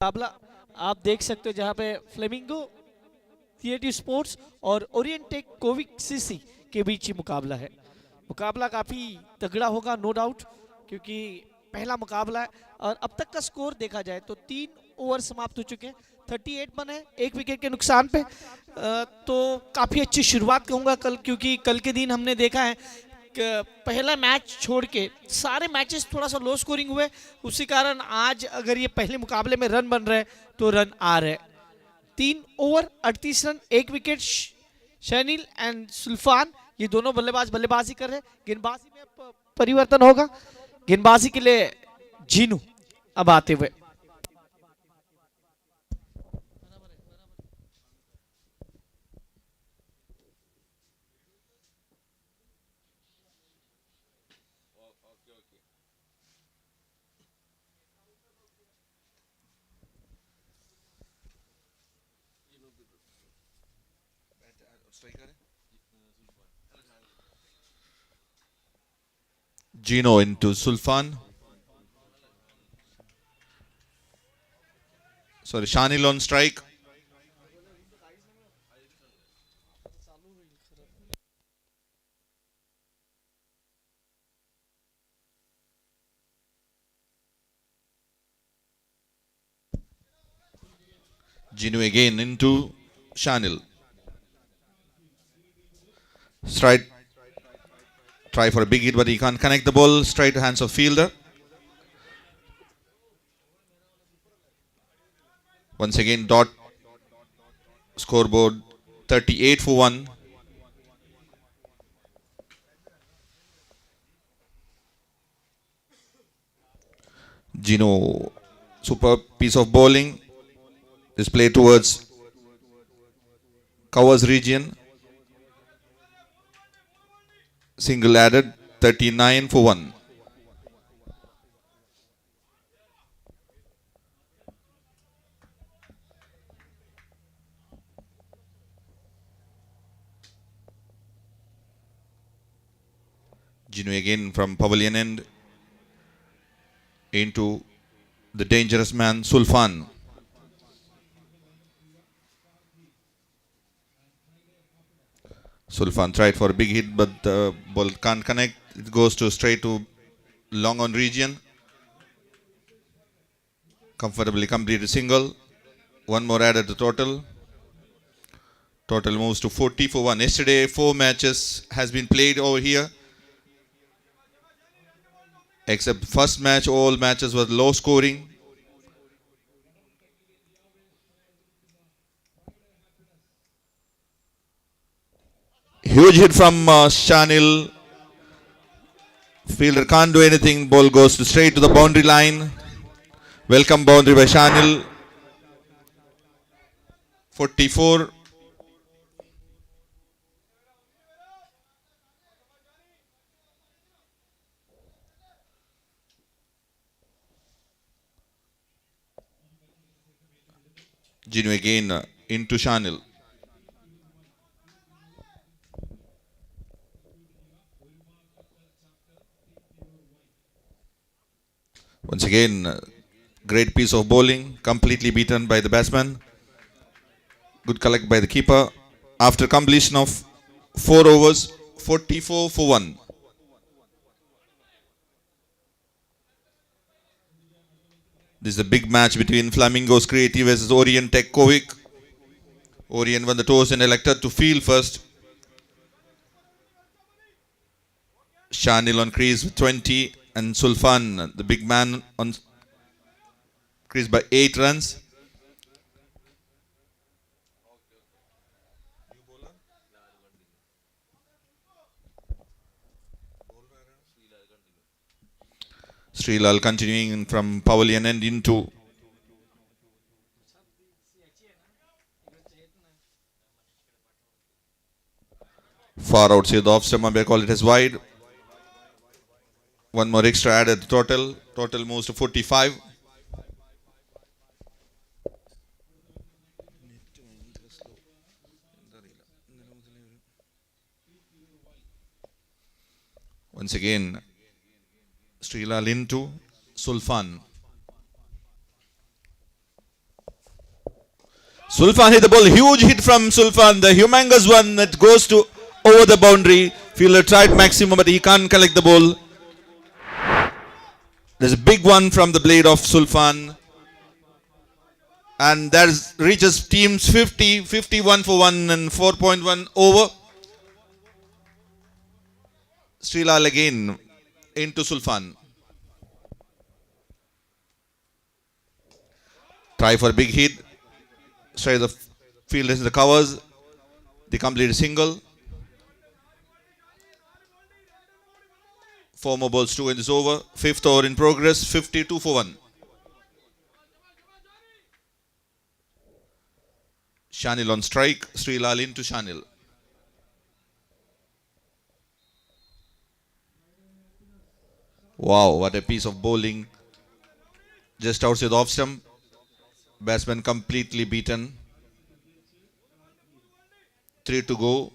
मुकाबला आप देख सकते हो जहां पे फ्लेमिंगो थिएटर स्पोर्ट्स और ओरिएंटेक कोविक सीसी के बीच ही मुकाबला है। मुकाबला काफ़ी तगड़ा होगा नो डाउट, क्योंकि पहला मुकाबला है। और अब तक का स्कोर देखा जाए तो 3 ओवर समाप्त हो चुके हैं, 38 बने, एक विकेट के नुकसान पे। तो काफ़ी अच्छी शुरुआत कहूँगा कल, क्योंकि कल के दिन हमने देखा है पहला मैच छोड़ के सारे मैचेस थोड़ा सा लो स्कोरिंग हुए। उसी कारण आज अगर ये पहले मुकाबले में रन बन रहे तो रन आ रहे। 3 ओवर 38 रन, एक विकेट। शैनिल एंड सुल्फान ये दोनों बल्लेबाज बल्लेबाजी कर रहे हैं। गेंदबाजी में अब परिवर्तन होगा, गेंदबाजी के लिए जीनू अब आते हुए। Gino into Sulfan. Sorry, Shanil on strike. Gino again into Shanil. Strike. Try for a big hit, but he can't connect the ball straight to hands of fielder. Once again, dot scoreboard 38 for 1. Gino, superb piece of bowling. This play towards covers region. Single added 39 for 1. Gino again from pavilion end into the dangerous man Sulfan. Sulfan tried for a big hit, but the ball can't connect. It goes to straight to long on region. Comfortably completed single. One more added to total. Total moves to 40 for 1. Yesterday, 4 matches has been played over here. Except first match, all matches were low scoring. Huge hit from Shanil. Fielder can't do anything. Ball goes straight to the boundary line. Welcome boundary by Shanil. 44. Gino again into Shanil. Once again, great piece of bowling, completely beaten by the batsman. Good collect by the keeper. After completion of 4 overs, 44 for 1. This is a big match between Flamingos Creative versus Orient Tech Kovic. Orient won the toss and elected to field first. Shanil on crease with 20 and Sulfan, the big man, on crease by 8 runs. Srilal continuing from pavilion end into far outside the off stump. I call it as wide. One more extra added total. Total moves to 45. Once again, Srilal into Sulfan. Sulfan hit the ball. Huge hit from Sulfan. The humongous one that goes to over the boundary. Fielder tried maximum, but he can't collect the ball. There's a big one from the blade of Sulfan. And that reaches teams 50, 51 for 1 and 4.1 over. Srilal again into Sulfan. Try for a big hit. Straight the field into the covers. They complete a single. 4 more balls, 2 in this over. 5th over in progress. 52 for 1. Shanil on strike. Srilal into Shanil. Wow, what a piece of bowling. Just outside the off stump. Batsman completely beaten. 3 to go.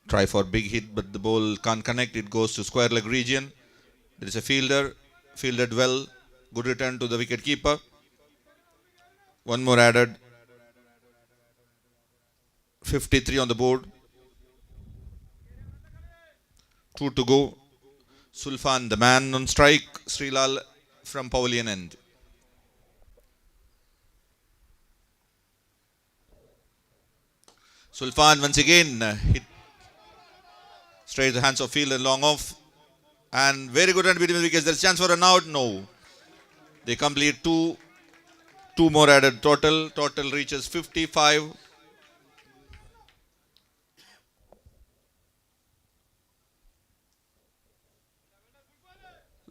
Try for big hit, but the ball can't connect. It goes to square leg region. There is a fielder. Fielded well. Good return to the wicket keeper. One more added. 53 on the board. 2 to go. Sulfan, the man on strike. Srilal from pavilion end. Sulfan once again hit straight the hands of field and long off. And very good run between the wickets. There's chance for an out. No. They complete two more added total. Total reaches 55.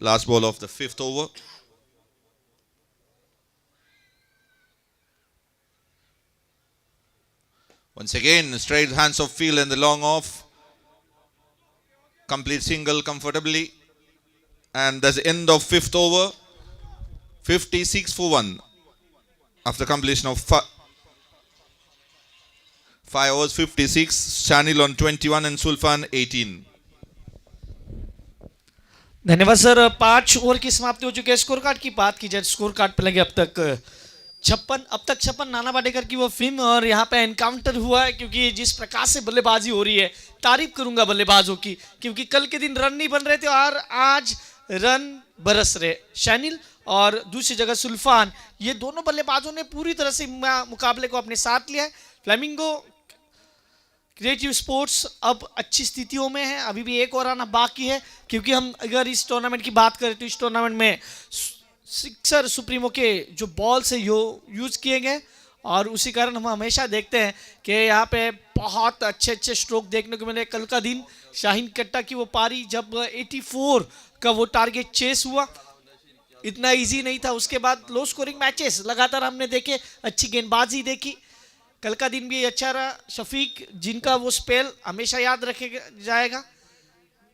Last ball of the 5th over. Once again, straight hands of field and the long off. Complete single comfortably. And that's the end of 5th over. 56 for 1. After completion of 5 overs, 56. Shanil on 21 and Sulfan 18. धन्यवाद sir. 5 over की समाप्ति हो चुकी है। Score card की बात की जाए, स्कोर कार्ड पे लगे अब तक 56 नाना पाटेकर की वो फिल्म, और यहाँ पे एनकाउंटर हुआ है क्योंकि जिस प्रकार से बल्लेबाजी हो रही है, तारीफ करूंगा बल्लेबाजों की, क्योंकि कल के दिन रन नहीं बन रहे थे और आज रन बरस रहे। शैनिल और दूसरी जगह सुल्फान, ये दोनों बल्लेबाजों ने पूरी तरह से मुकाबले को अपने साथ लिया है। फ्लेमिंगो क्रिएटिव स्पोर्ट्स अब अच्छी स्थितियों में है, अभी भी एक और आना बाकी है, क्योंकि हम अगर इस टूर्नामेंट की बात करें तो इस टूर्नामेंट में सिक्सर सुप्रीमो के जो बॉल से यूज किए गए, और उसी कारण हम हमेशा देखते हैं कि यहाँ पे बहुत अच्छे स्ट्रोक देखने को मिले। कल का दिन शाहीन कट्टा की वो पारी जब 84 का वो टारगेट चेस हुआ, इतना इजी नहीं था। उसके बाद लो स्कोरिंग मैचेस लगातार हमने देखे, अच्छी गेंदबाजी देखी। कल का दिन भी अच्छा रहा। शफीक, जिनका वो स्पेल हमेशा याद रखे जाएगा।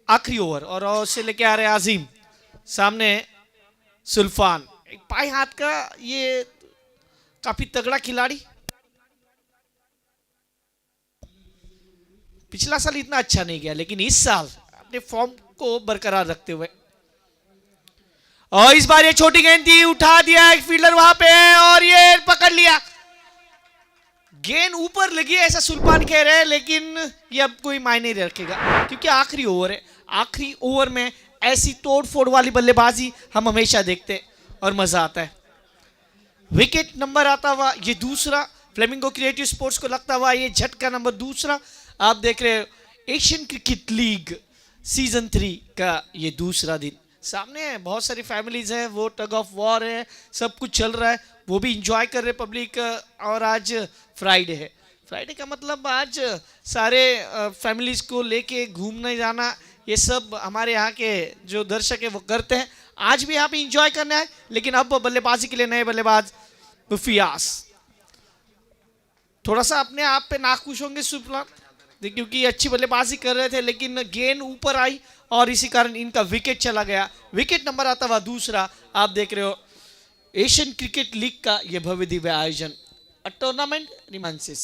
आखिरी ओवर और उससे लेके आ रहे आजिम, सामने सुल्फान, एक पाई हाथ का ये काफी तगड़ा खिलाड़ी। पिछला साल इतना अच्छा नहीं गया, लेकिन इस साल अपने फॉर्म को बरकरार रखते हुए, और इस बार ये छोटी गेंद थी, उठा दिया एक फील्डर वहां पे और ये पकड़ लिया। गेंद ऊपर लगी ऐसा सुल्फान कह रहे हैं, लेकिन ये अब कोई मायने नहीं रखेगा क्योंकि आखिरी ओवर है। आखिरी ओवर में ऐसी तोड़ फोड़ वाली बल्लेबाजी हम हमेशा देखते हैं और मजा आता है। विकेट नंबर आता हुआ ये दूसरा, फ्लेमिंगो क्रिएटिव स्पोर्ट्स को लगता हुआ ये झटका नंबर दूसरा। आप देख रहे हो एशियन क्रिकेट लीग सीजन 3 का ये दूसरा दिन। सामने बहुत सारी फैमिलीज हैं, वो टग ऑफ वॉर है, सब कुछ चल रहा है, वो भी इंजॉय कर रहे पब्लिक। और आज फ्राइडे है, फ्राइडे का मतलब आज सारे फैमिलीज को लेके घूमने जाना, ये सब हमारे यहाँ के जो दर्शक है वो करते हैं। आज भी यहाँ पे इंजॉय करना है, लेकिन अब बल्लेबाजी के लिए नए बल्लेबाज मुफियास थोड़ा सा अपने आप पे नाखुश होंगे सुप्ला, क्योंकि अच्छी बल्लेबाजी कर रहे थे, लेकिन गेंद ऊपर आई और इसी कारण इनका विकेट चला गया। विकेट नंबर आता हुआ दूसरा। आप देख रहे हो एशियन क्रिकेट लीग का ये भव्य दिव्य आयोजन, अ टूर्नामेंट रिमांसिस,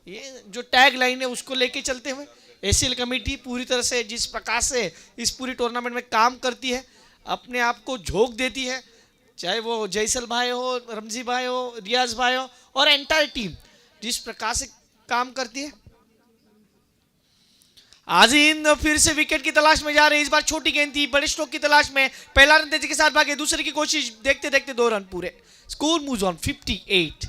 ये जो टैग लाइन है उसको लेके चलते हुए एसीएल कमेटी पूरी तरह से जिस प्रकार से इस पूरी टूर्नामेंट में काम करती है, अपने आप को झोंक देती है, चाहे वो जयसल भाई हो, रमजी भाई हो, रियाज भाई हो और एंटायर टीम जिस प्रकार से काम करती है। आजीन फिर से विकेट की तलाश में जा रहे हैं। इस बार छोटी गेंद थी, बड़े स्ट्रोक की तलाश में। पहला रन तेजी के साथ भागे, दूसरे की कोशिश, देखते देखते 2 रन पूरे। स्कोर मूव्स ऑन 58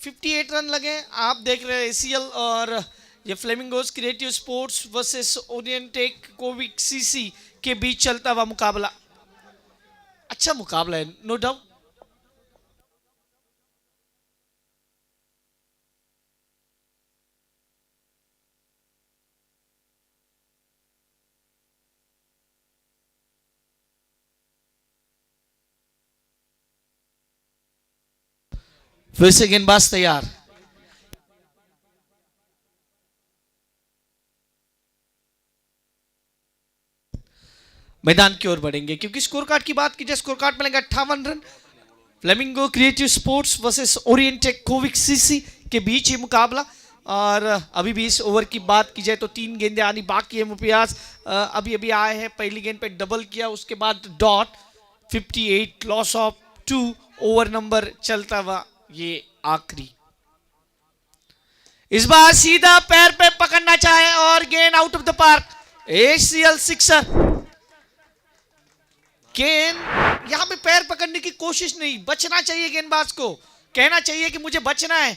58 रन लगे। आप देख रहे हैं एसीएल और ये Flamingos Creative Sports versus Orientech कोविक सीसी के बीच चलता हुआ मुकाबला। अच्छा मुकाबला है, नो डाउट। फिर से गेंदबाज तैयार। मैदान की ओर बढ़ेंगे क्योंकि स्कोर कार्ड की बात की जाए, स्कोर कार्ड मिलेगा 58 run. Flamingo Creative Sports versus Orientech कोविक सीसी के बीच ये मुकाबला। और अभी भी इस ओवर की बात की जाए तो 3 गेंदें आनी बाकी है। मुफियाज अभी अभी आए हैं, पहली गेंद पे डबल किया, उसके बाद dot. 58 loss of 2 over number चलता हुआ ये आखिरी। इस बार सीधा पैर पे पकड़ना चाहे और गेंद out of the park. ACL sixer. गेंद यहां पे पैर पकड़ने की कोशिश नहीं, बचना चाहिए गेंदबाज को, कहना चाहिए कि मुझे बचना है।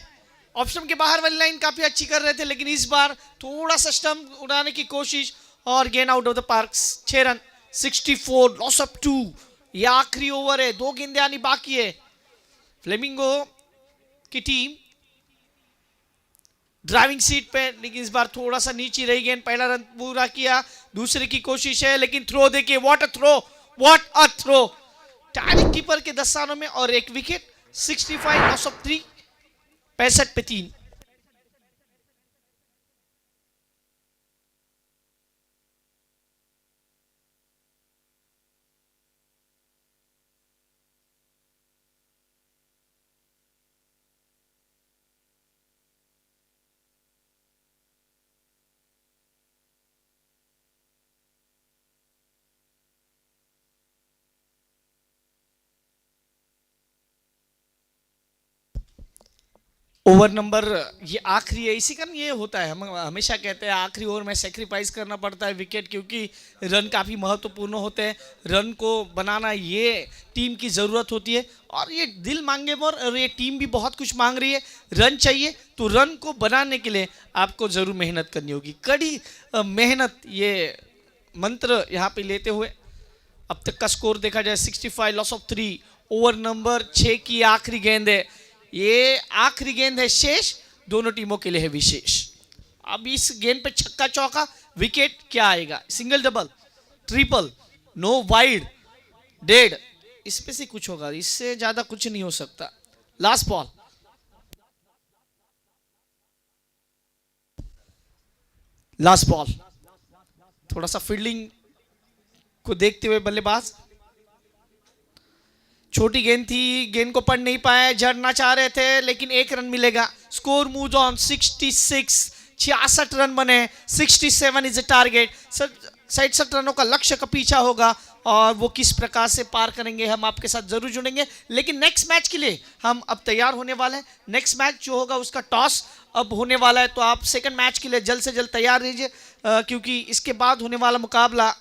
ऑप्शन के बाहर वाली लाइन काफी अच्छी कर रहे थे, लेकिन इस बार थोड़ा सा स्टंप उड़ाने की कोशिश और गेंद out of the park. 6 run 64 loss of 2। यह आखिरी ओवर है, 2 गेंदें आनी बाकी है। फ्लेमिंगो की टीम ड्राइविंग सीट पे, लेकिन इस बार थोड़ा सा नीचे रही गेंद। पहला रन पूरा किया, दूसरे की कोशिश है, लेकिन थ्रो देखिए, what a throw, what a throw. Timing keeper के 10 रनों में और 1 विकेट। 65 लॉस ऑफ 3, 65 पे 3। ओवर नंबर ये आखिरी है, इसी कारण ये होता है, हम हमेशा कहते हैं आखिरी ओवर में सेक्रीफाइस करना पड़ता है विकेट, क्योंकि रन काफ़ी महत्वपूर्ण होते हैं। रन को बनाना ये टीम की ज़रूरत होती है और ये दिल मांगे और ये टीम भी बहुत कुछ मांग रही है। रन चाहिए तो रन को बनाने के लिए आपको ज़रूर मेहनत करनी होगी, कड़ी मेहनत, ये मंत्र यहाँ पे लेते हुए अब तक का स्कोर देखा जाए 65 लॉस ऑफ 3। ओवर नंबर 6 की आखिरी गेंद है, ये आखिरी गेंद है शेष, दोनों टीमों के लिए है विशेष। अब इस गेंद पे छक्का चौका, विकेट क्या आएगा, single double triple, no wide, dead, इसमें से कुछ होगा, इससे ज्यादा कुछ नहीं हो सकता। लास्ट बॉल, लास्ट बॉल, थोड़ा सा फील्डिंग को देखते हुए बल्लेबाज, छोटी गेंद थी, गेंद को पढ़ नहीं पाए, जड़ना चाह रहे थे, लेकिन 1 रन मिलेगा। स्कोर मूव ऑन 66, 66 रन बने। 67 इज ए टारगेट। 67 रनों का लक्ष्य का पीछा होगा और वो किस प्रकार से पार करेंगे हम आपके साथ जरूर जुड़ेंगे, लेकिन नेक्स्ट मैच के लिए हम अब तैयार होने वाले हैं। नेक्स्ट मैच जो होगा उसका टॉस अब होने वाला है, तो आप सेकंड मैच के लिए जल्द से जल्द तैयार रहिए, क्योंकि इसके बाद होने वाला मुकाबला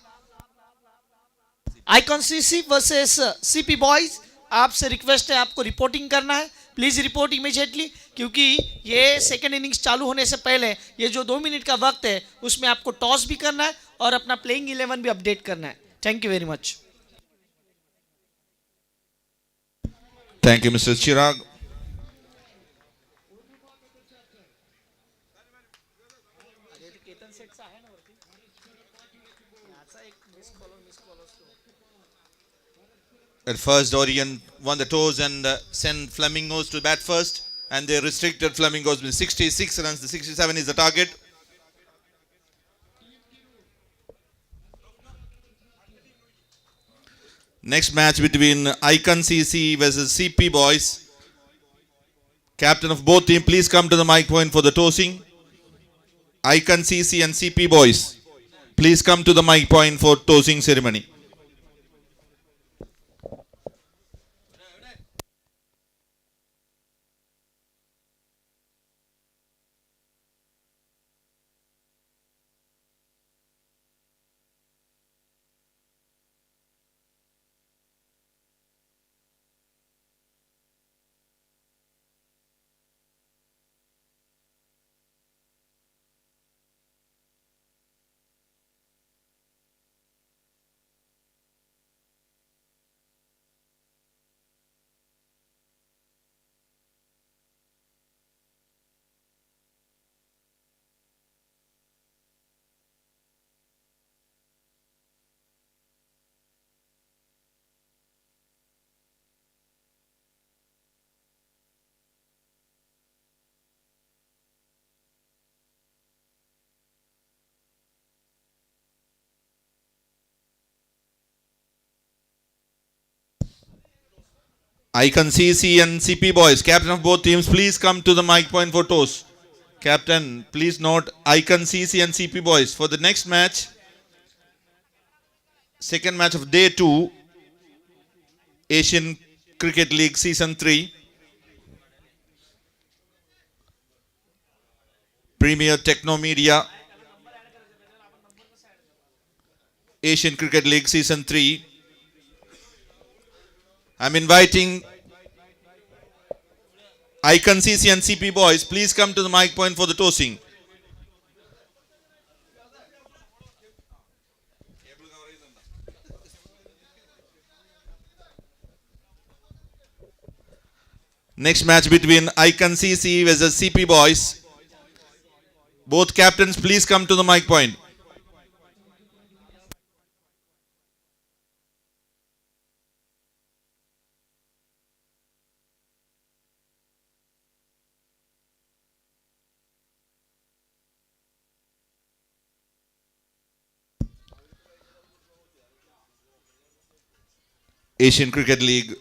icon CC versus CP boys. आपसे रिक्वेस्ट है, आपको रिपोर्टिंग करना है, प्लीज रिपोर्ट इमीडिएटली, क्योंकि ये सेकंड इनिंग्स चालू होने से पहले ये जो 2 मिनट का वक्त है उसमें आपको टॉस भी करना है और अपना प्लेइंग 11 भी अपडेट करना है। Thank you very much. Thank you, Mr. Chirag. At first, Orient won the toss and sent Flamingos to bat first, and they restricted Flamingos with 66 runs. The 67 is the target. Next match between Icon CC versus CP Boys. Captain of both teams, please come to the mic point for the tossing. Icon CC and CP boys, please come to the mic point for tossing ceremony. Icon CC and CP boys, captain of both teams, please come to the mic point for toss. Captain, please note Icon CC and CP boys for the next match. Second match of day 2, Asian Cricket League Season 3. Premier Techno Media. Asian Cricket League Season 3. I'm inviting Icon CC and CP boys, please come to the mic point for the tossing. Next match between Icon CC versus CP boys. Both captains, please come to the mic point. Asian Cricket League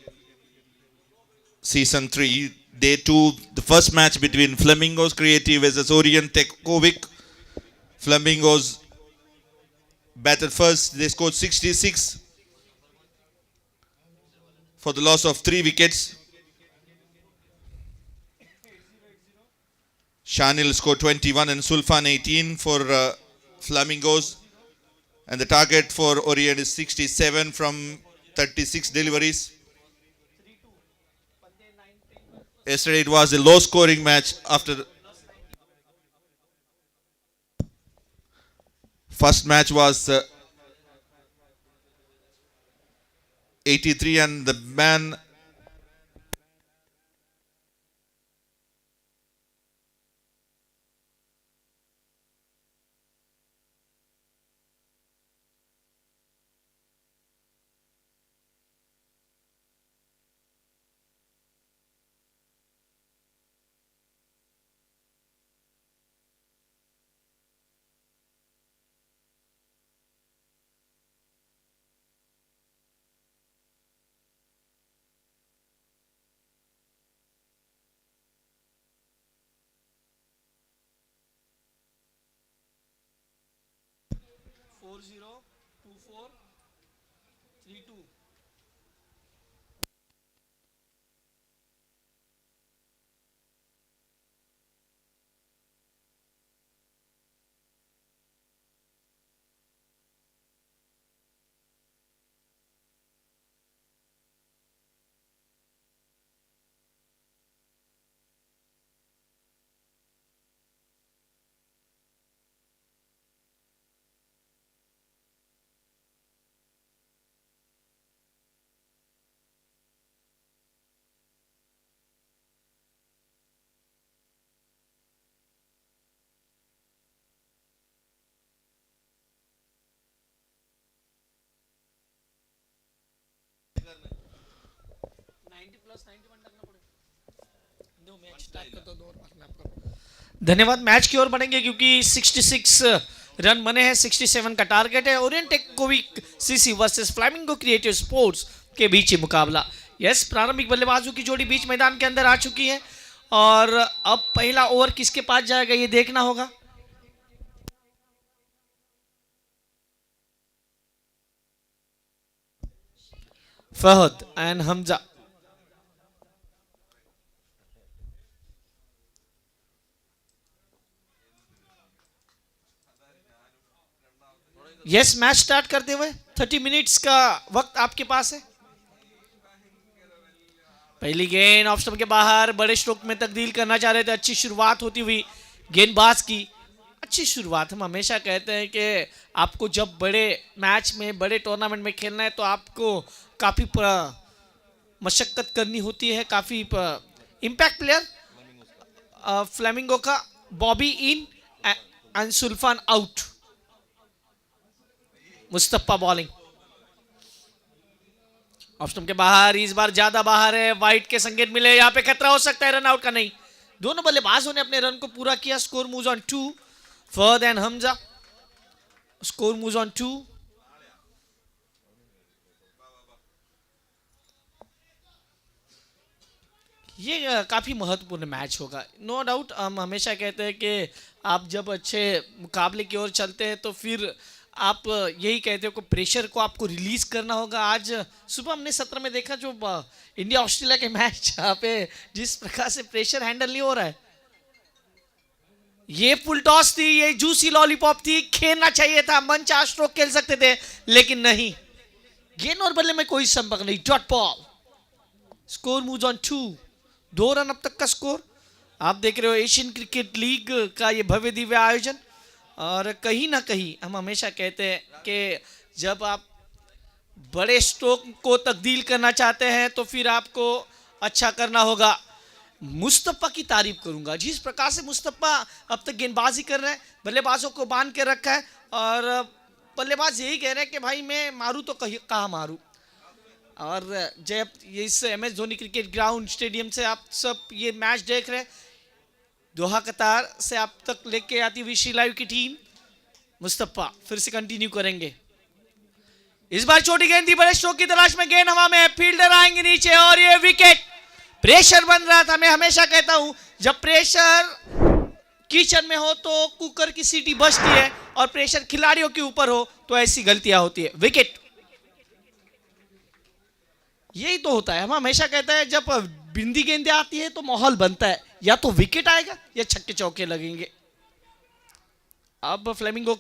Season 3, Day 2, the first match between Flamingos Creative versus Orient Tech Kovic. Flamingos batted first, they scored 66 for the loss of 3 wickets. Shanil scored 21 and Sulfan 18 for Flamingos. And the target for Orient is 67 from 36 deliveries. Yesterday it was a low scoring match after first match was 83 and the man धन्यवाद। Match की ओर बढ़ेंगे क्योंकि 66 run बने हैं, 67 का target है। Orient Tech कोविक CC versus Flamingo Creative Sports के बीच ही मुकाबला। यस, प्रारंभिक बल्लेबाजों की जोड़ी बीच मैदान के अंदर आ चुकी है और अब पहला ओवर किसके पास जाएगा ये देखना होगा। Fahad and Hamza. Yes, match start करते हुए 30 मिनट्स का वक्त आपके पास है। पहली गेंद ऑफ स्टंप के बाहर, बड़े स्ट्रोक में तब्दील करना चाह रहे थे। अच्छी शुरुआत होती हुई गेंदबाज की, अच्छी शुरुआत। हम हमेशा कहते हैं कि आपको जब बड़े मैच में, बड़े टूर्नामेंट में खेलना है तो आपको काफ़ी मशक्कत करनी होती है। काफ़ी इम्पैक्ट प्लेयर फ्लेमिंगो का बॉबी इन एंड सुल्फान out. Mustafa bowling off stump के बाहर, इस बार ज्यादा बाहर है। वाइट के संकेत मिले, यहां पे खतरा हो सकता है रन आउट का। नहीं, दोनों बल्लेबाजों ने अपने रन को पूरा किया। Score moves on 2, Fahad and Hamza. Score moves on 2। ये काफी महत्वपूर्ण मैच होगा, नो डाउट। हम हमेशा कहते हैं कि आप जब अच्छे मुकाबले की ओर चलते हैं तो फिर आप यही कहते हो कि प्रेशर को आपको रिलीज करना होगा। आज सुबह हमने सत्र में देखा जो इंडिया ऑस्ट्रेलिया के मैच, जहाँ पे जिस प्रकार से प्रेशर हैंडल नहीं हो रहा है। ये फुल टॉस थी, ये जूसी लॉलीपॉप थी, खेलना चाहिए था, मन चार स्ट्रोक खेल सकते थे, लेकिन नहीं। गेंद और बल्ले में कोई संपर्क नहीं, dot ball. Score moves on 2, 2 run अब तक का स्कोर। आप देख रहे हो एशियन क्रिकेट लीग का ये भव्य दिव्य आयोजन। और कहीं ना कहीं हम हमेशा कहते हैं कि जब आप बड़े स्ट्रोक को तब्दील करना चाहते हैं तो फिर आपको अच्छा करना होगा। मुस्तफा की तारीफ करूंगा, जिस प्रकार से मुस्तफा अब तक गेंदबाजी कर रहे हैं, बल्लेबाजों को बांध के रखा है और बल्लेबाज यही कह रहे हैं कि भाई मैं मारूं तो कहाँ मारूं। और जब इस MS Dhoni cricket ground stadium से आप सब ये मैच देख रहे हैं, दोहा कतार से आप तक लेके आती हुई श्री लाइव की टीम। मुस्तफा फिर से कंटिन्यू करेंगे। इस बार छोटी गेंद थी, बड़े स्ट्रोक की तलाश में, गेंद हवा में, फील्डर आएंगे नीचे और ये विकेट। प्रेशर बन रहा था। मैं हमेशा कहता हूं जब प्रेशर किचन में हो तो कुकर की सीटी बजती है और प्रेशर खिलाड़ियों के ऊपर हो तो ऐसी गलतियां होती है। विकेट, यही तो होता है। हम हमेशा कहते हैं जब बिंदी गेंदें आती है तो माहौल बनता है, या तो विकेट आएगा या छक्के चौके लगेंगे। अब फ्लेमिंगो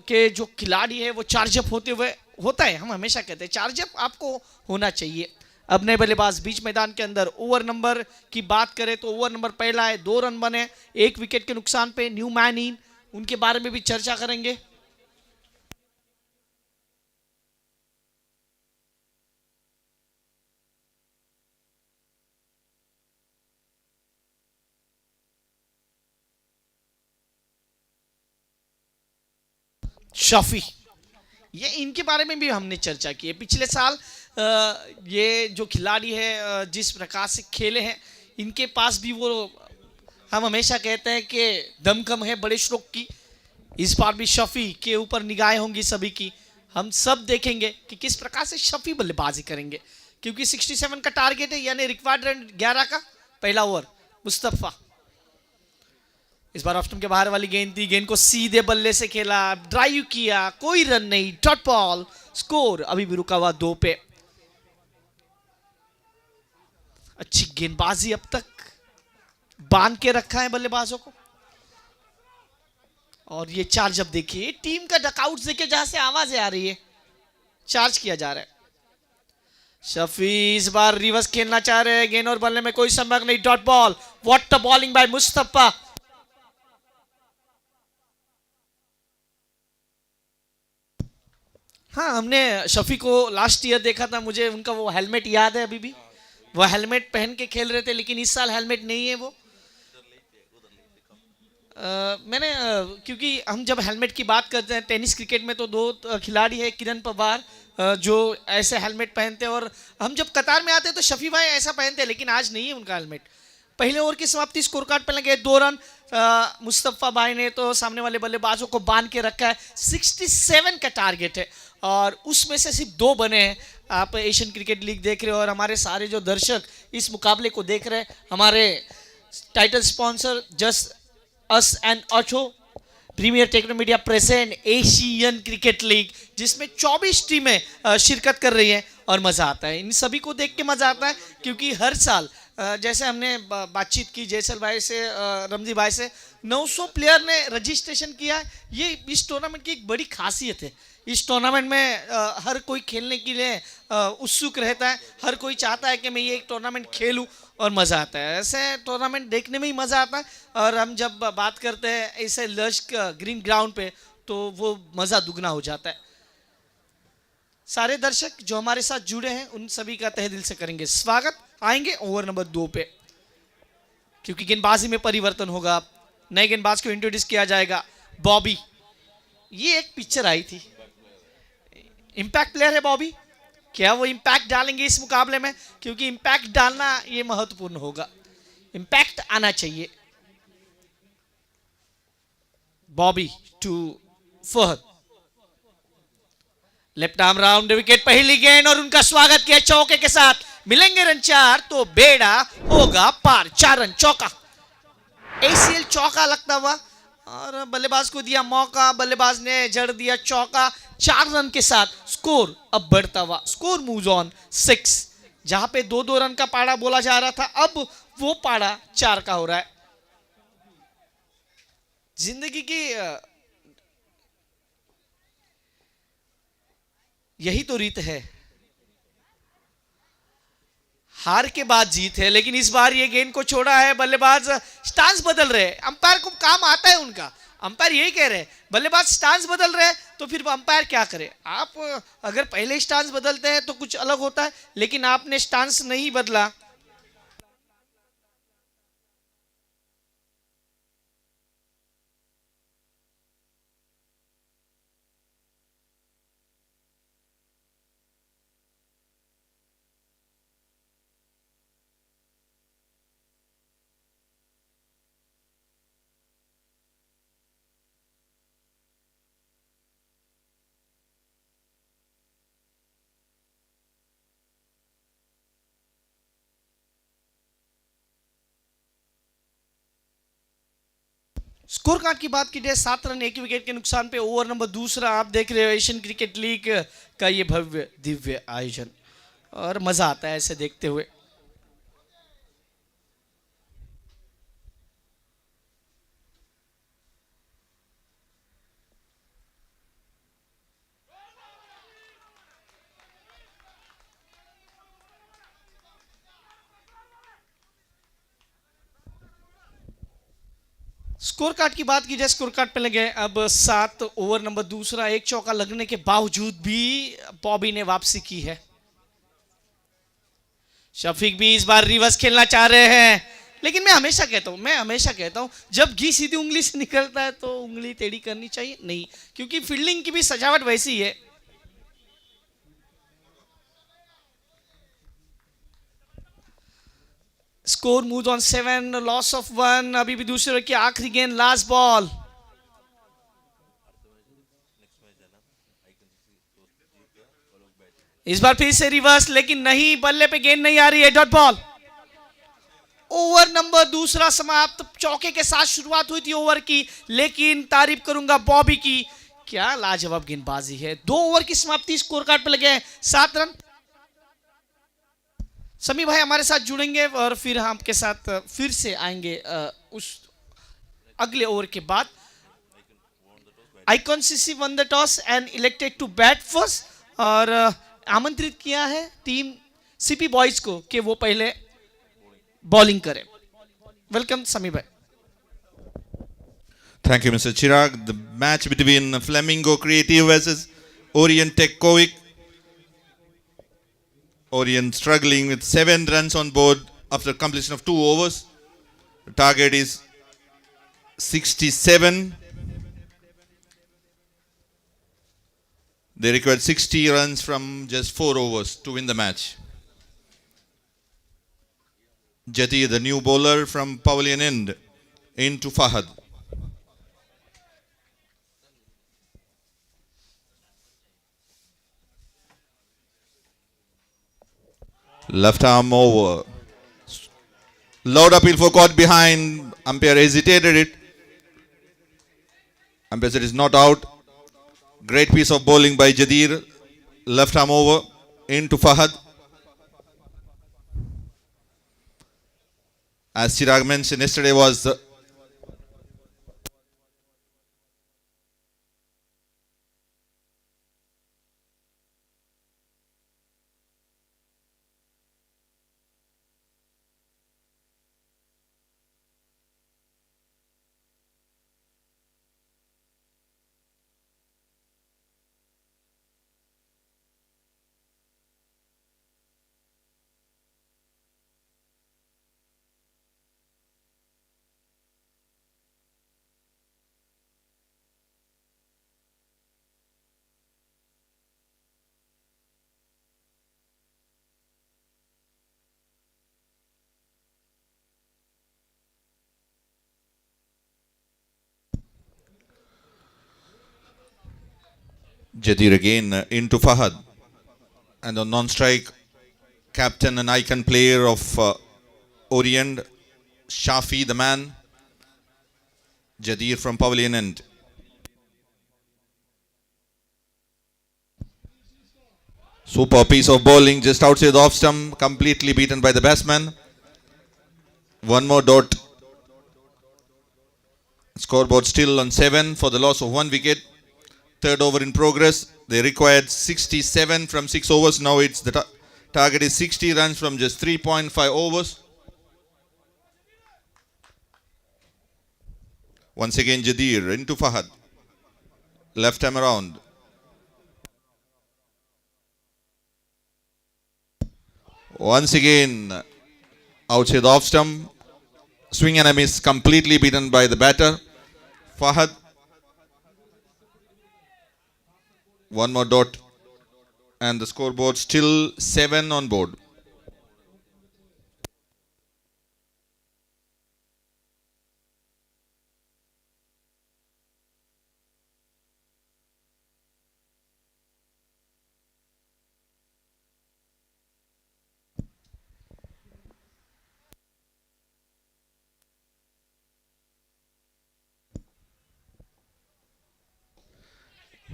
के जो खिलाड़ी है वो चार्जअप होते हुए होता है। हम हमेशा कहते हैं चार्जअप आपको होना चाहिए। अब नए बल्लेबाज बीच मैदान के अंदर। ओवर नंबर की बात करें तो ओवर नंबर पहला है, 2 रन बने 1 विकेट के नुकसान पे। न्यू मैन इन, उनके बारे में भी चर्चा करेंगे। शफी, ये इनके बारे में भी हमने चर्चा की है। पिछले साल ये जो खिलाड़ी है जिस प्रकार से खेले हैं, इनके पास भी वो, हम हमेशा कहते हैं कि दमखम है बड़े स्ट्रोक की। इस बार भी शफी के ऊपर निगाहें होंगी सभी की। हम सब देखेंगे कि किस प्रकार से शफी बल्लेबाजी करेंगे, क्योंकि 67 का टारगेट है, यानी रिक्वायर्ड रन 11 का पहला ओवर। मुस्तफा इस बार ऑफ स्टंप के बाहर वाली गेंद थी, गेंद को सीधे बल्ले से खेला, ड्राइव किया, कोई रन नहीं, डॉट बॉल। स्कोर अभी भी रुका हुआ 2 पे। अच्छी गेंदबाजी अब तक, बांध के रखा है बल्लेबाजों को। और ये चार्ज अब देखिए, टीम का डकआउट देखिए, जहां से आवाजें आ रही है, चार्ज किया जा रहा है। शफी इस बार रिवर्स खेलना चाह रहे हैं, गेंद और बल्ले में कोई संपर्क नहीं, dot ball. What the bowling bye Mustafa. हाँ, हमने शफी को लास्ट ईयर देखा था, मुझे उनका वो हेलमेट याद है अभी भी। वो हेलमेट पहन के खेल रहे थे, लेकिन इस साल हेलमेट नहीं है वो। क्योंकि हम जब हेलमेट की बात करते हैं टेनिस क्रिकेट में तो 2 खिलाड़ी है, किरण पवार जो ऐसे हेलमेट पहनते हैं, और हम जब कतार में आते हैं तो शफी भाई ऐसा पहनते हैं, लेकिन आज नहीं है उनका हेलमेट। पहले ओवर की समाप्ति, स्कोर कार्ड पे लगे 2 रन। मुस्तफा भाई ने तो सामने वाले बल्लेबाजों को बांध के रखा है। 67 का टारगेट है और उसमें से सिर्फ 2 बने हैं। आप एशियन क्रिकेट लीग देख रहे हो और हमारे सारे जो दर्शक इस मुकाबले को देख रहे हैं, हमारे title sponsor just us and ऑचो premier techno media present Asian cricket league, जिसमें 24 टीमें शिरकत कर रही हैं और मज़ा आता है। इन सभी को देख के मज़ा आता है, क्योंकि हर साल जैसे हमने बातचीत की जयसल भाई से, रमजी भाई से, 900 प्लेयर ने रजिस्ट्रेशन किया है। ये इस टूर्नामेंट की एक बड़ी खासियत है। इस टूर्नामेंट में हर कोई खेलने के लिए उत्सुक रहता है, हर कोई चाहता है कि मैं ये एक टूर्नामेंट खेलूं, और मज़ा आता है। ऐसे टूर्नामेंट देखने में ही मज़ा आता है, और हम जब बात करते हैं ऐसे लश ग्रीन ग्राउंड पे, तो वो मज़ा दुगना हो जाता है। सारे दर्शक जो हमारे साथ जुड़े हैं उन सभी का तहे दिल से करेंगे स्वागत। आएंगे ओवर नंबर 2 पे, क्योंकि गेंदबाजी में परिवर्तन होगा। नए गेंदबाज को इंट्रोड्यूस किया जाएगा, बॉबी। ये एक पिक्चर आई थी, इंपैक्ट प्लेयर है बॉबी। क्या वो इंपैक्ट डालेंगे इस मुकाबले में? क्योंकि इंपैक्ट डालना ये महत्वपूर्ण होगा, इंपैक्ट आना चाहिए। Bobby to Fahad, left arm round wicket, पहली गेंद, और उनका स्वागत किया चौके के साथ। मिलेंगे रन 4 तो बेड़ा होगा पार। 4 रन चौका, एसीएल चौका लगता हुआ, और बल्लेबाज को दिया मौका, बल्लेबाज ने जड़ दिया चौका। 4 रन के साथ स्कोर अब बढ़ता हुआ, स्कोर मूव्स ऑन 6। जहां पे 2-2 रन का पाड़ा बोला जा रहा था, अब वो पाड़ा 4 का हो रहा है। जिंदगी की यही तो रीत है, हार के बाद जीत है। लेकिन इस बार ये गेंद को छोड़ा है, बल्लेबाज स्टांस बदल रहे हैं। अंपायर को काम आता है उनका, अंपायर यही कह रहे हैं, बल्लेबाज स्टांस बदल रहे हैं तो फिर अंपायर क्या करे। आप अगर पहले स्टांस बदलते हैं तो कुछ अलग होता है, लेकिन आपने स्टांस नहीं बदला। स्कोर कार्ड की बात की जाए, 7 रन 1 विकेट के नुकसान पे ओवर नंबर 2। आप देख रहे हो एशियन क्रिकेट लीग का ये भव्य दिव्य आयोजन, और मजा आता है ऐसे देखते हुए। स्कोर कार्ड की बात की जाए, स्कोर कार्ड पे लगे अब 7 ओवर नंबर 2। एक चौका लगने के बावजूद भी बॉबी ने वापसी की है। शफीक भी इस बार रिवर्स खेलना चाह रहे हैं, लेकिन मैं हमेशा कहता हूं जब घी सीधी उंगली से निकलता है तो उंगली टेढ़ी करनी चाहिए नहीं, क्योंकि फील्डिंग की भी सजावट वैसी है। Score move on 7, loss of 1। अभी भी दूसरे की आखिरी गेंद, लास्ट बॉल। इस बार फिर से रिवर्स, लेकिन नहीं, बल्ले पे गेंद नहीं आ रही है। Dot ball. ओवर नंबर 2 समाप्त। चौके के साथ शुरुआत हुई थी ओवर की, लेकिन तारीफ करूंगा बॉबी की, क्या लाजवाब गेंदबाजी है। 2 ओवर की समाप्ति, स्कोर कार्ड पे लगे 7 रन। समी भाई हमारे साथ जुड़ेंगे और फिर हम आपके साथ फिर से आएंगे उस अगले ओवर के बाद। Icon CC won the toss and elected to bat first, और आमंत्रित किया है टीम सीपी बॉयज को कि वो पहले बॉलिंग करें। वेलकम समी भाई। Thank you, Mr. Chirag. The match between Flamingo Creative versus Orient Tech Kovic. Orient struggling with 7 runs on board after completion of 2 overs. The target is 67. They required 60 runs from just 4 overs to win the match. Jati, the new bowler from Pavilion End, into Fahad. Left arm over. Loud appeal for caught behind. Umpire hesitated it. Ambassador is not out. Great piece of bowling by Jadeer. Left arm over into Fahad. As Chirag mentioned yesterday, was Jadeer again into Fahad. And on non-strike, captain and icon player of Orient, Shafi the man. Jadeer from Pavilion End. Super piece of bowling just outside the off stump, completely beaten by the batsman. One more dot. Scoreboard still on 7 for the loss of 1 wicket. Third over in progress. They required 67 from 6 overs. Now it's the target is 60 runs from just 3.5 overs. Once again Jadeer into Fahad. Left time around. Once again outside the off stump. Swing and a miss, completely beaten by the batter. Fahad. One more dot. And the scoreboard still 7 on board.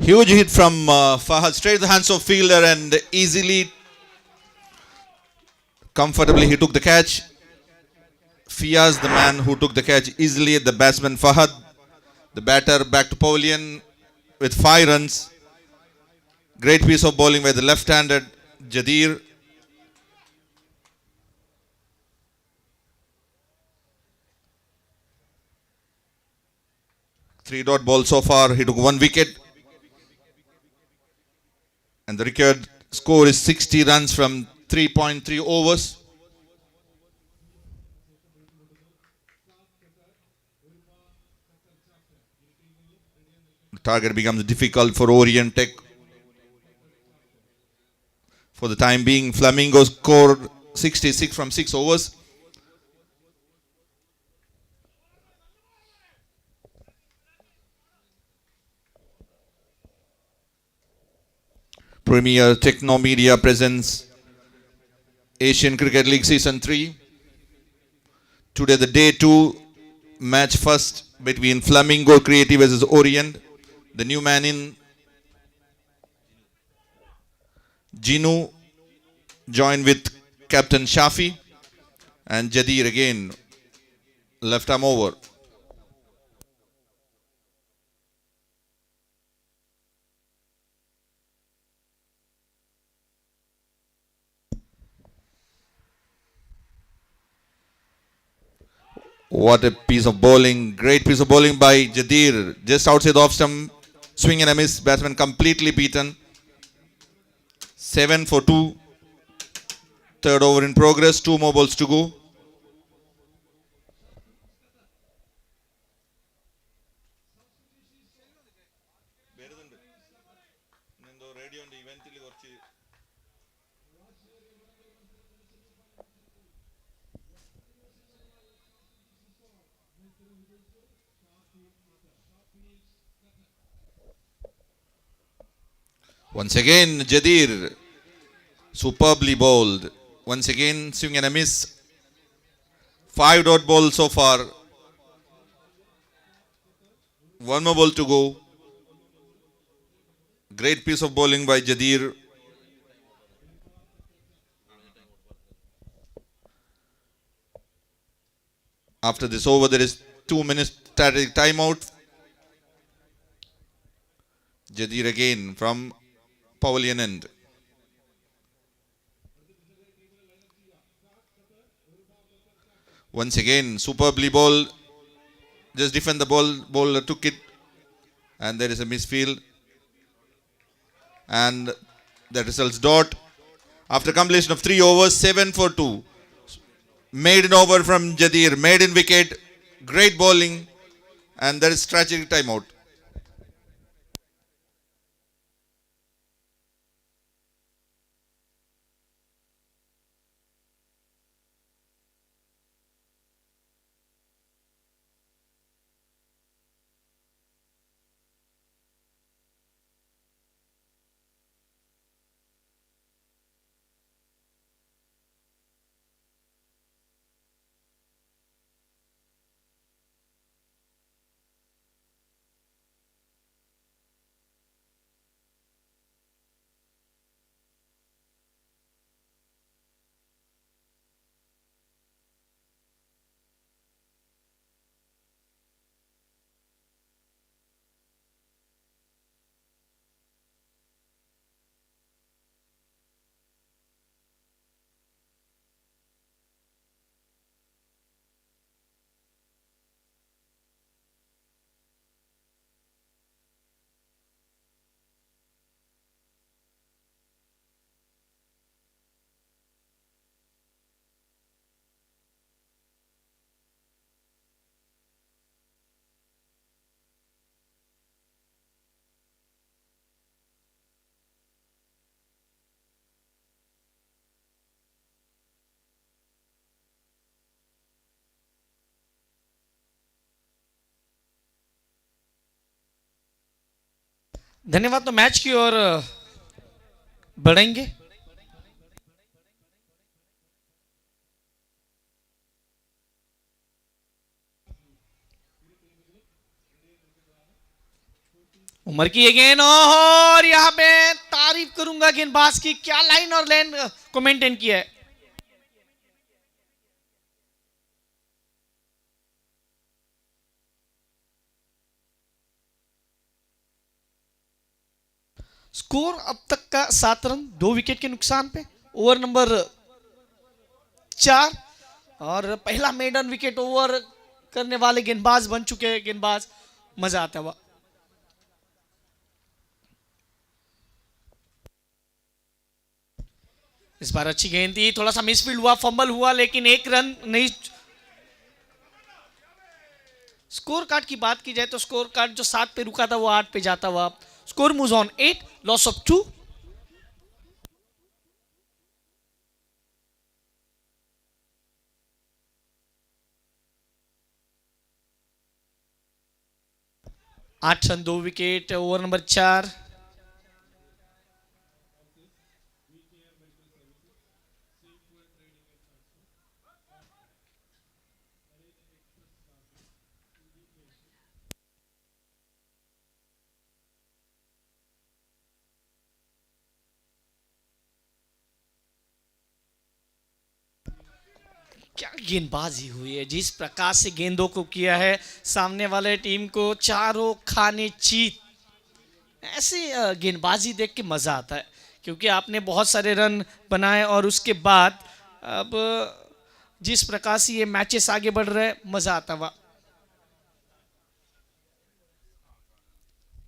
Huge hit from Fahad, straight to the hands of fielder and easily, comfortably he took the catch. Fiaz, the man who took the catch easily at the batsman Fahad. The batter back to Pavilion with 5 runs. Great piece of bowling by the left-handed Jadeer. Three-dot ball so far, he took 1 wicket. And the record score is 60 runs from 3.3 overs. The target becomes difficult for Orient Tech. For the time being, Flamingo scored 66 from 6 overs. Premier Techno Media presents Asian Cricket League Season 3. Today the Day 2 match first between Flamingo Creative versus Orient. The new man in Jinu joined with Captain Shafi and Jadeer again. Left arm over. What a piece of bowling. Great piece of bowling by Jadeer. Just outside the off stump. Swing and a miss. Batsman completely beaten. 7 for 2. Third over in progress. 2 more balls to go. Once again, Jadeer, superbly bowled. Once again, swing and a miss. 5 dot ball so far. One more ball to go. Great piece of bowling by Jadeer. After this over, there is 2 minutes strategic timeout. Jadeer again from pavilion end. Once again, superbly bowled. Just defend the ball. Bowler took it, and there is a misfield. And that results dot. After completion of 3 overs, 7 for 2. Maiden over from Jadeer. Maiden wicket. Great bowling. And there is strategic timeout. धन्यवाद। तो match की ओर बढ़ेंगे। उमर की ये गेंद और यहां पे तारीफ करूंगा गेंदबाज की, क्या लाइन और लेन को मेंटेन किया है। स्कोर अब तक का 7 रन 2 विकेट के नुकसान पे। ओवर नंबर 4 और पहला मेडन विकेट ओवर करने वाले गेंदबाज बन चुके हैं गेंदबाज। मजा आता हुआ। इस बार अच्छी गेंद थी, थोड़ा सा मिसफील्ड हुआ, फंबल हुआ, लेकिन 1 रन नहीं। स्कोर कार्ड की बात की जाए तो स्कोर कार्ड जो 7 पे रुका था वो 8 पे जाता हुआ। Score moves on 8, loss of 2। आठ रन 2 विकेट। Over number 4। क्या गेंदबाजी हुई है, जिस प्रकार से गेंदों को किया है, सामने वाले टीम को चारों खाने चीत। ऐसे गेंदबाजी देख के मजा आता है, क्योंकि आपने बहुत सारे रन बनाए और उसके बाद अब जिस प्रकार से ये मैचेस आगे बढ़ रहे हैं, मजा आता हुआ।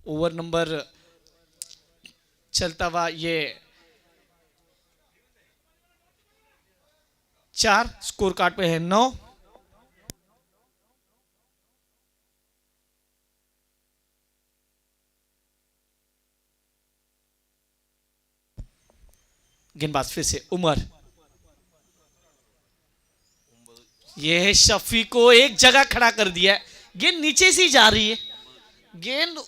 ओवर नंबर चलता हुआ ये 4, स्कोर कार्ड पे है 9। गेंदबाज फिर से उमर। यह शफी को एक जगह खड़ा कर दिया है। गेंद नीचे से जा रही है। गेंद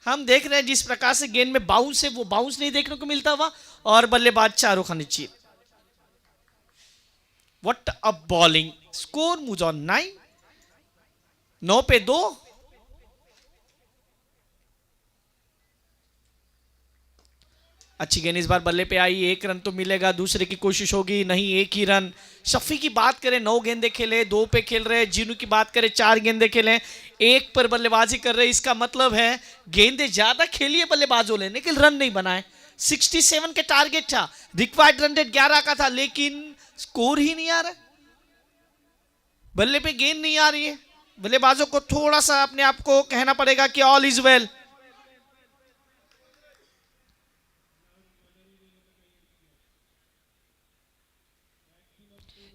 हम देख रहे हैं जिस प्रकार से गेंद में बाउंस है, वो बाउंस नहीं देखने को मिलता हुआ, और बल्लेबाज चारों खाने चाहिए। What a bowling! Score moves on 9, 9 पे 2। अच्छी गेंद इस बार बल्ले पे आई, 1 रन तो मिलेगा, दूसरे की कोशिश होगी, नहीं 1 ही रन। शफी की बात करें 9 गेंदे खेले, 2 पे खेल रहे। जीनू की बात करें 4 गेंदे खेले, 1 पर बल्लेबाजी कर रहे। इसका मतलब है गेंदे ज्यादा खेलिए बल्लेबाजों ने, लेकिन रन नहीं बनाए। 67 के टारगेट था, रिक्वायर्ड रन रेट 11 का था, लेकिन स्कोर ही नहीं आ रहा, बल्ले पे गेंद नहीं आ रही है। बल्लेबाजों को थोड़ा सा अपने आप को कहना पड़ेगा कि ऑल इज वेल।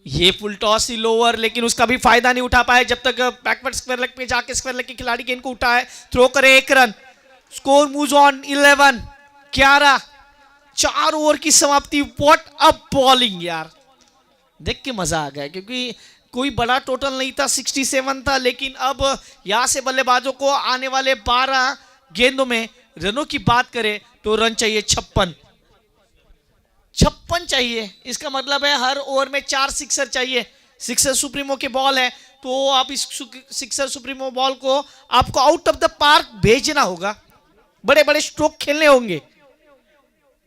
ये फुल टॉस ही लोअर, लेकिन उसका भी फायदा नहीं उठा पाए जब तक बैकवर्ड स्क्वायर लेग पे जाके स्क्वायर लेग के खिलाड़ी गेंद को उठाए, थ्रो करे, 1 run. Score moves on 11। 4 over की समाप्ति। व्हाट अ बॉलिंग यार, देख के मजा आ गया, क्योंकि कोई बड़ा टोटल नहीं था, 67 था, लेकिन अब यहां से बल्लेबाजों को आने वाले 12 गेंदों में रनों की बात करें तो रन चाहिए 56 चाहिए। इसका मतलब है हर ओवर में 4 सिक्सर चाहिए। सिक्सर सुप्रीमो के बॉल है, तो आप इस सिक्सर सुप्रीमो बॉल को आपको आउट ऑफ द पार्क भेजना होगा, बड़े बड़े स्ट्रोक खेलने होंगे,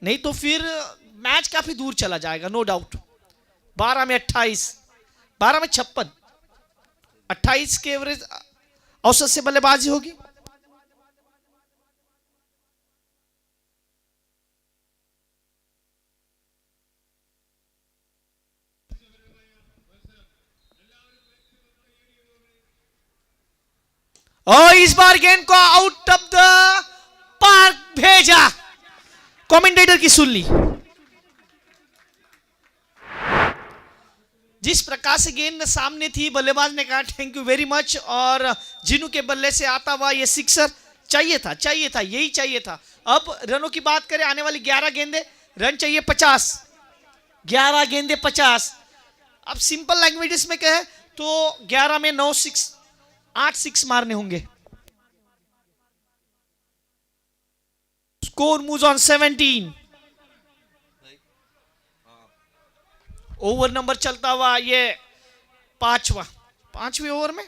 नहीं तो फिर मैच काफी दूर चला जाएगा, नो डाउट। 12 में 28, 12 में 56, 28 के एवरेज औसत से बल्लेबाजी होगी। और इस बार गेंद को आउट ऑफ द पार्क भेजा। कमेंटेटर की सुन ली, जिस प्रकार से गेंद सामने थी, बल्लेबाज ने कहा थैंक यू वेरी मच, और जिनू के बल्ले से आता हुआ ये सिक्सर चाहिए था, यही चाहिए था। अब रनों की बात करें, आने वाली 11 गेंदे, रन चाहिए 50, 11 गेंदे 50। अब सिंपल लैंग्वेजेस में कहे तो 11 में 9 6, 8 6 मारने होंगे। Score moves on 17। Over number चलता हुआ ये पांचवें ओवर में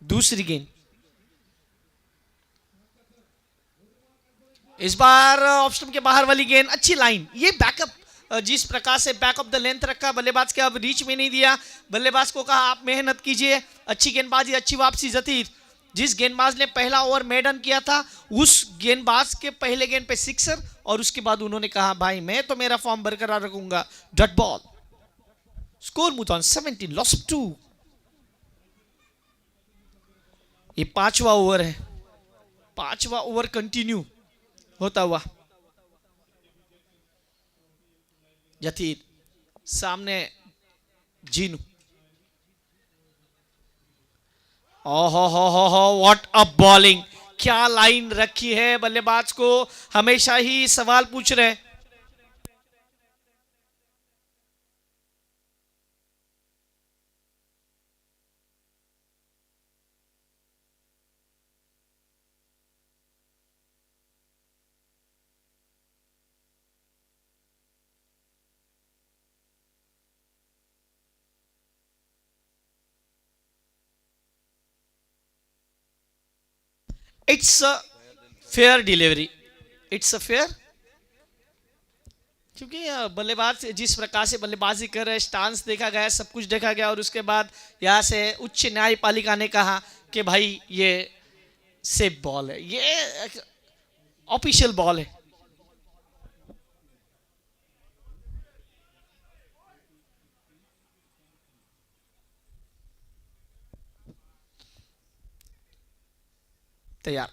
दूसरी गेंद। इस बार ऑफ स्टंप के बाहर वाली गेंद, अच्छी लाइन, ये बैकअप, जिस प्रकार से बैक ऑफ द लेंथ रखा, बल्लेबाज के अब रीच में नहीं दिया। बल्लेबाज को कहा आप मेहनत कीजिए, अच्छी गेंदबाजी, अच्छी वापसी। जतीर, जिस गेंदबाज ने पहला ओवर मेडन किया था, उस गेंदबाज के पहले गेंद पे सिक्सर, और उसके बाद उन्होंने कहा भाई मैं तो मेरा फॉर्म बरकरार रखूंगा, dot ball. Score moves on 17, loss 2। ये 5वां ओवर है, 5वां ओवर कंटिन्यू होता हुआ। जतीर सामने, जीनू, ओहो व्हाट अ बॉलिंग, क्या लाइन रखी है। बल्लेबाज को हमेशा ही सवाल पूछ रहे। It's a fair delivery, it's a fair, क्योंकि बल्लेबाज जिस प्रकार से बल्लेबाजी कर रहे, स्टांस देखा गया, सब कुछ देखा गया, और उसके बाद यहाँ से उच्च न्यायपालिका ने कहा कि भाई ये सेफ बॉल है, ये ऑफिशियल बॉल है। तैयार,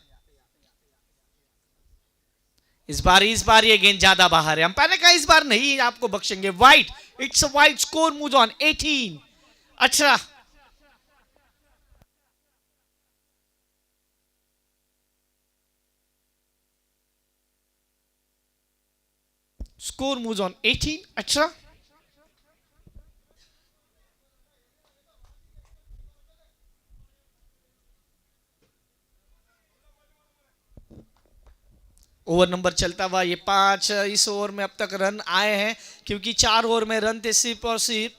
इस बार ये गेंद ज्यादा बाहर है, अंपायर ने कहा इस बार नहीं आपको बख्शेंगे, wide. It's a wide. Score moves on 18, 18। Score moves on 18, 18। Over number चलता हुआ ये 5। इस ओवर में अब तक रन आए हैं, क्योंकि 4 ओवर में रन थे सिर्फ और सिर्फ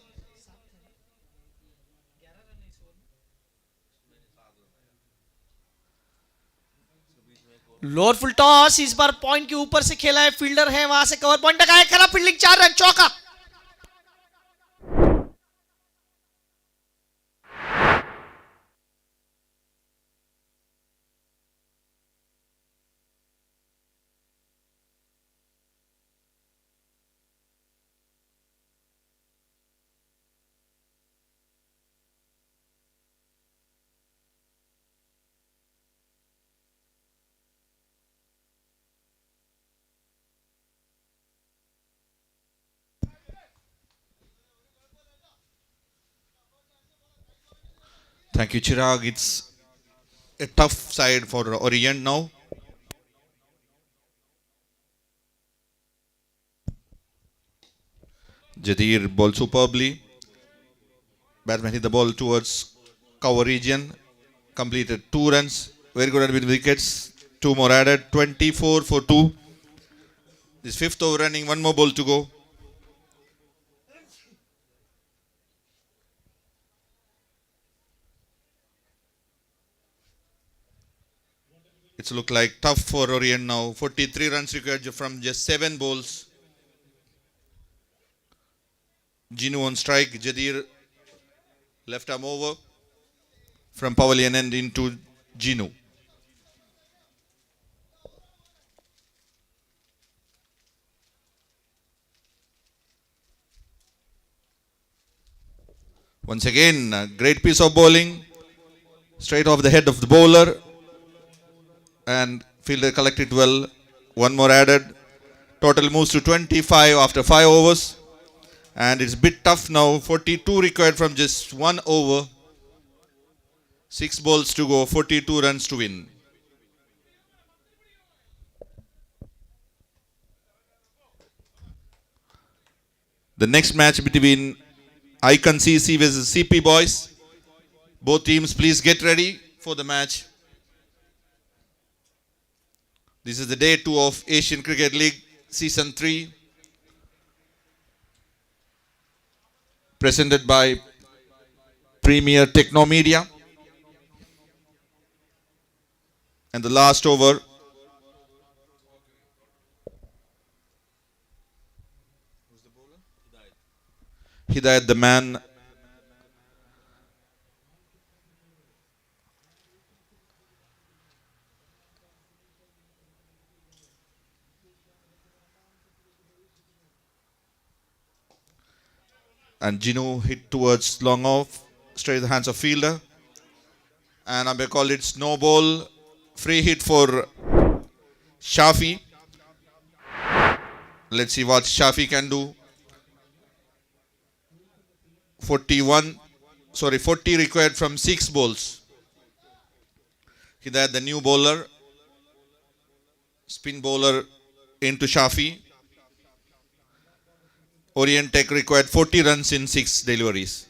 लोअर फुल टॉस, इस बार पॉइंट के ऊपर से खेला है, फील्डर है वहां से कवर पॉइंट लगाया, खराब फील्डिंग, 4 रन, चौका। Thank you, Chirag. It's a tough side for Orient now. Jadir bowled superbly. Batsman hit the ball towards cover region. Completed 2 runs. Very good with wickets. 2 more added. 24 for 2. This 5th over running. 1 more ball to go. It's look like tough for Orient now. 43 runs required from just 7 balls. Jinu on strike. Jadir left arm over from Pavilion and into Jinu. Once again, a great piece of bowling. Straight off the head of the bowler. And fielder collected well. 1 more added. Total moves to 25 after 5 overs. And it's a bit tough now. 42 required from just 1 over. 6 balls to go. 42 runs to win. The next match between Icon CC versus CP Boys. Both teams, please get ready for the match. This is the day 2 of Asian Cricket League Season 3. Presented by Premier Technomedia. And the last over. Hidayat the man. And Jinu hit towards long off, straight in the hands of fielder. And I call it snow ball. Free hit for Shafi. Let's see what Shafi can do. 40 required from 6 balls. Hidayat the new bowler. Spin bowler into Shafi. Orient Tech required 40 runs in 6 deliveries.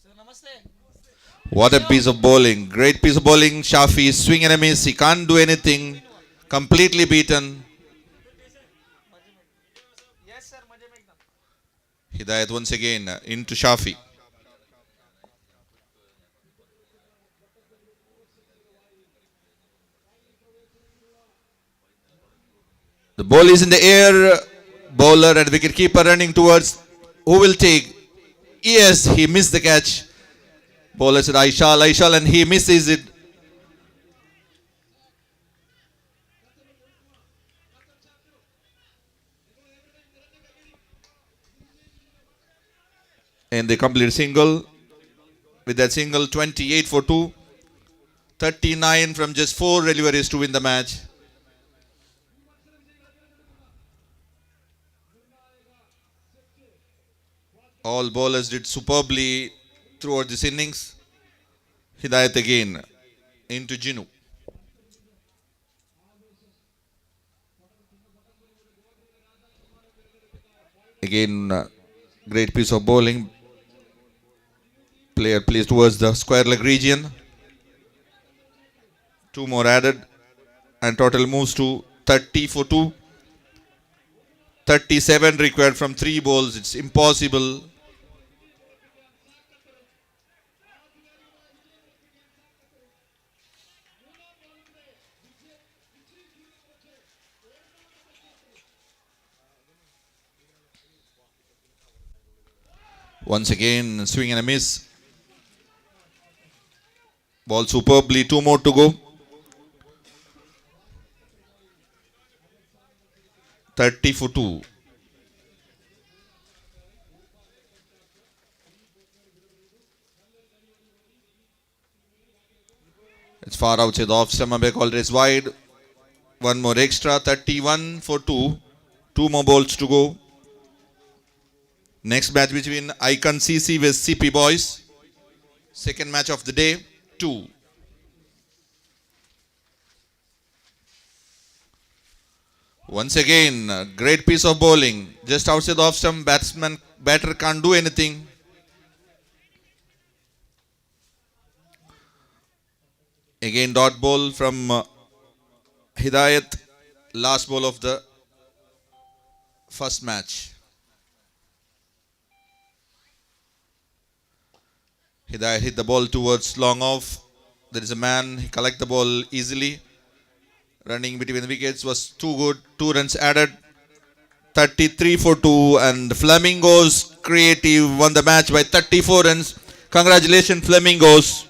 Sir, namaste. What a piece of bowling. Great piece of bowling. Shafi, swing and a miss. He can't do anything. Completely beaten. Yes, sir. मजे में एकदम. Hidayat once again into Shafi. The ball is in the air. Bowler and wicket keeper running towards. Who will take? Yes, he missed the catch. Bowler said Aishal, and he misses it. And they complete single. With that single, 28 for 2. 39 from just 4 deliveries to win the match. All bowlers did superbly throughout this innings. Hidayat again into Jinu. Again, great piece of bowling. Player plays towards the square leg region. 2 more added. And total moves to 30 for 2. 37 required from 3 balls. It's impossible. Once again, swing and a miss. Ball superbly, 2 more to go. 30 for 2. It's far outside the off stump. Back always wide. One more extra. 31 for 2. 2 more balls to go. Next match between Icon CC with CP Boys. Second match of the day. 2. Once again, a great piece of bowling. Just outside the off stump. Batter can't do anything. Again dot ball from Hidayat. Last ball of the first match. Hidayat hit the ball towards long off. There is a man. He collects the ball easily. Running between the wickets was too good. 2 runs added. 33 for 2. And Flamingos Creative won the match by 34 runs. Congratulations, Flamingos.